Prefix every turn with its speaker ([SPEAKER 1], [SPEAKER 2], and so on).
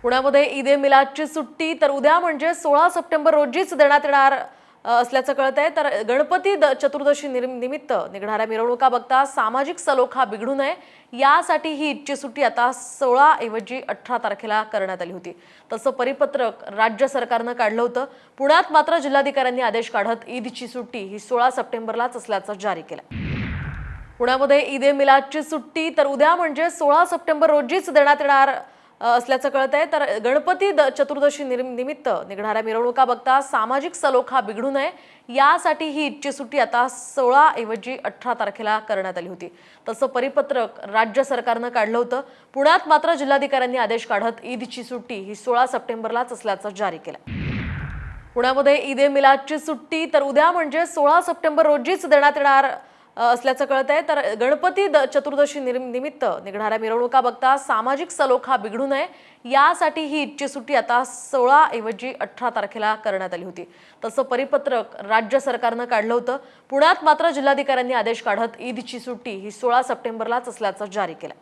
[SPEAKER 1] पुण्यामध्ये ईद-ए मिलादची सुट्टी तर उद्या म्हणजे 16 सप्टेंबर रोजीच देण्यात येणार असल्याचं कळत आहे। तर गणपती चतुर्दशी निमित्त निघणाऱ्या मिरवणुका बघता सामाजिक सलोखा बिघडू नये यासाठी ही ईदची सुट्टी आता 16 ऐवजी 18 तारखेला करण्यात आली होती। तसं परिपत्रक राज्य सरकारनं काढलं होतं। पुण्यात मात्र जिल्हाधिकाऱ्यांनी आदेश काढत ईदची सुट्टी ही 16 सप्टेंबरलाच असल्याचं जारी केलं। पुण्यामध्ये ईद-ए मिलादची सुट्टी तर उद्या म्हणजे 16 सप्टेंबर रोजीच देण्यात येणार असल्याचं कळत आहे। तर गणपती चतुर्दशी निमित्त निघणाऱ्या मिरवणुका बघता सामाजिक सलोखा बिघडू नये यासाठी ही ईदची सुट्टी आता 16 ऐवजी 18 तारखेला करण्यात आली होती। तसं परिपत्रक राज्य सरकारनं काढलं होतं। पुण्यात मात्र जिल्हाधिकाऱ्यांनी आदेश काढत ईदची सुट्टी ही 16 सप्टेंबरलाच असल्याचं जारी केलं। पुण्यामध्ये ईद-ए मिलादची सुट्टी तर उद्या म्हणजे 16 सप्टेंबर रोजीच देण्यात येणार असल्याचं कळत आहे। तर गणपती चतुर्दशी निमित्त निघणाऱ्या मिरवणुका बघता सामाजिक सलोखा बिघडू नये यासाठी ही ईदची सुट्टी आता 16 ऐवजी 18 तारखेला करण्यात आली होती। तसं परिपत्रक राज्य सरकारनं काढलं होतं। पुण्यात मात्र जिल्हाधिकाऱ्यांनी आदेश काढत ईदची सुट्टी ही 16 सप्टेंबरलाच असल्याचं जारी केलं।